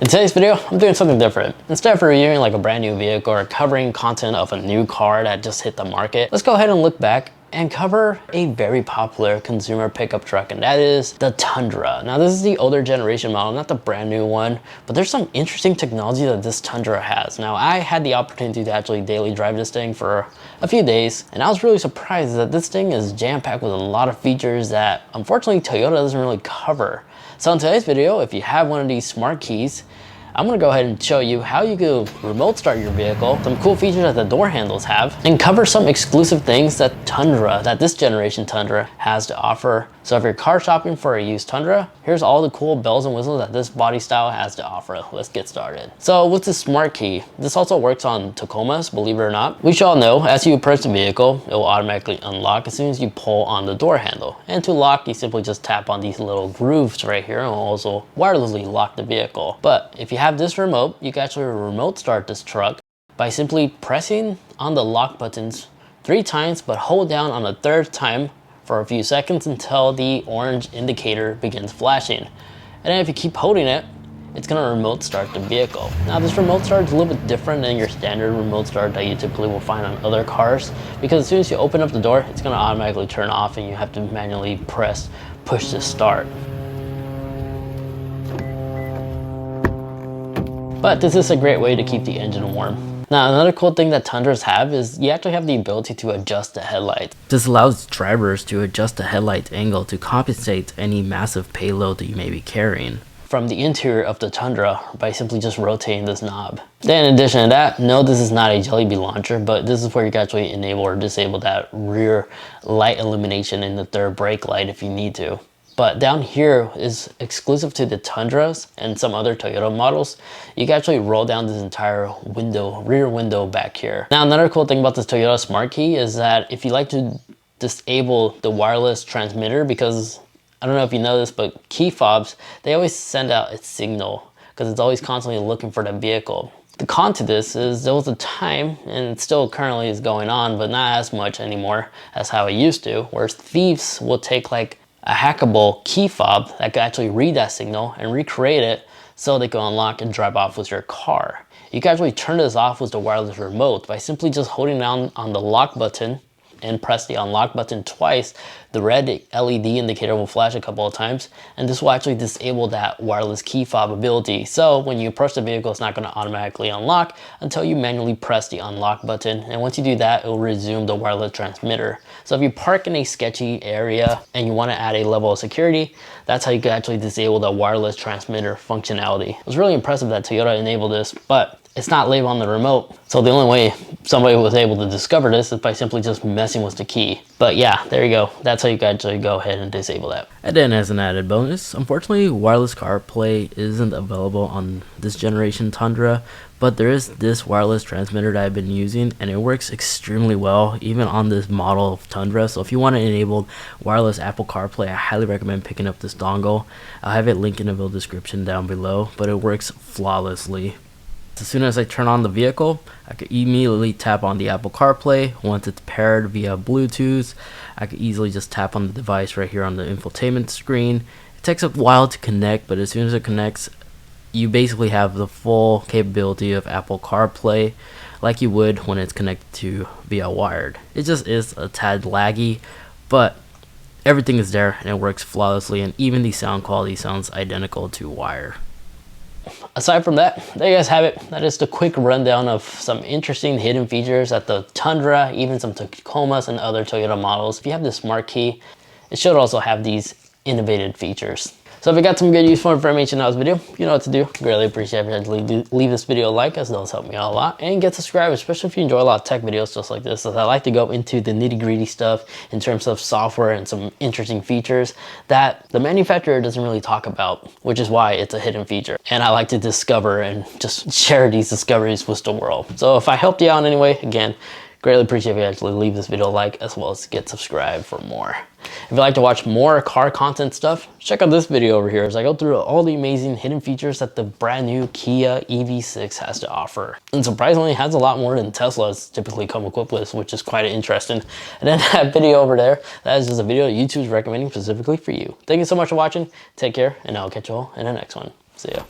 In today's video, I'm doing something different. Instead of reviewing like a brand new vehicle or covering content of a new car that just hit the market, let's go ahead and look back and cover a very popular consumer pickup truck, and that is the Tundra. Now this is the older generation model, not the brand new one, but there's some interesting technology that this Tundra has. Now I had the opportunity to actually daily drive this thing for a few days, and I was really surprised that this thing is jam-packed with a lot of features that unfortunately Toyota doesn't really cover. So in today's video, if you have one of these smart keys, I'm gonna go ahead and show you how you can remote start your vehicle, some cool features that the door handles have, and cover some exclusive things that this generation Tundra has to offer. So if you're car shopping for a used Tundra, here's all the cool bells and whistles that this body style has to offer. Let's get started. So with the smart key, this also works on Tacomas, believe it or not. We should all know, as you approach the vehicle, it will automatically unlock as soon as you pull on the door handle. And to lock, you simply just tap on these little grooves right here and will also wirelessly lock the vehicle. But if you have this remote, you can actually remote start this truck by simply pressing on the lock buttons 3 times, but hold down on the 3rd time for a few seconds until the orange indicator begins flashing. And then if you keep holding it, it's gonna remote start the vehicle. Now this remote start is a little bit different than your standard remote start that you typically will find on other cars, because as soon as you open up the door, it's gonna automatically turn off and you have to manually push to start. But this is a great way to keep the engine warm. Now, another cool thing that Tundras have is you actually have the ability to adjust the headlight. This allows drivers to adjust the headlight angle to compensate any massive payload that you may be carrying from the interior of the Tundra by simply just rotating this knob. Then in addition to that, no, this is not a Jelly Bean launcher, but this is where you can actually enable or disable that rear light illumination in the 3rd brake light if you need to. But down here is exclusive to the Tundras and some other Toyota models. You can actually roll down this entire window, rear window back here. Now, another cool thing about this Toyota Smart Key is that if you like to disable the wireless transmitter, because I don't know if you know this, but key fobs, they always send out its signal because it's always constantly looking for the vehicle. The con to this is there was a time, and it still currently is going on, but not as much anymore as how it used to, where thieves will take like a hackable key fob that can actually read that signal and recreate it so they can unlock and drive off with your car. You can actually turn this off with the wireless remote by simply just holding down on the lock button and press the unlock button twice. The red LED indicator will flash a couple of times, and this will actually disable that wireless key fob ability. So when you approach the vehicle, it's not going to automatically unlock until you manually press the unlock button. And once you do that, it will resume the wireless transmitter. So if you park in a sketchy area and you want to add a level of security, that's how you can actually disable the wireless transmitter functionality. It was really impressive that Toyota enabled this, but it's not labeled on the remote. So the only way somebody was able to discover this is by simply just messing with the key. But yeah, there you go. That's how you can actually go ahead and disable that. And then as an added bonus, unfortunately, wireless CarPlay isn't available on this generation Tundra, but there is this wireless transmitter that I've been using, and it works extremely well even on this model of Tundra. So if you want to enable wireless Apple CarPlay, I highly recommend picking up this dongle. I'll have it linked in the video description down below, but it works flawlessly. As soon as I turn on the vehicle, I can immediately tap on the Apple CarPlay. Once it's paired via Bluetooth, I can easily just tap on the device right here on the infotainment screen. It takes a while to connect, but as soon as it connects, you basically have the full capability of Apple CarPlay like you would when it's connected to via wired. It just is a tad laggy, but everything is there and it works flawlessly, and even the sound quality sounds identical to wire. Aside from that, there you guys have it. That is the quick rundown of some interesting hidden features at the Tundra, even some Tacomas and other Toyota models. If you have the smart key, it should also have these innovative features. So if you got some good useful information out of this video, you know what to do. Greatly appreciate it if you leave this video a like, as those help me out a lot. And get subscribed, especially if you enjoy a lot of tech videos just like this, as I like to go into the nitty-gritty stuff in terms of software and some interesting features that the manufacturer doesn't really talk about, which is why it's a hidden feature. And I like to discover and just share these discoveries with the world. So if I helped you out in any way, again, greatly appreciate if you actually leave this video a like, as well as get subscribed for more. If you'd like to watch more car content stuff, check out this video over here as I go through all the amazing hidden features that the brand new Kia EV6 has to offer. And surprisingly, it has a lot more than Teslas typically come equipped with, which is quite interesting. And then that video over there, that is just a video YouTube's recommending specifically for you. Thank you so much for watching. Take care, and I'll catch you all in the next one. See ya.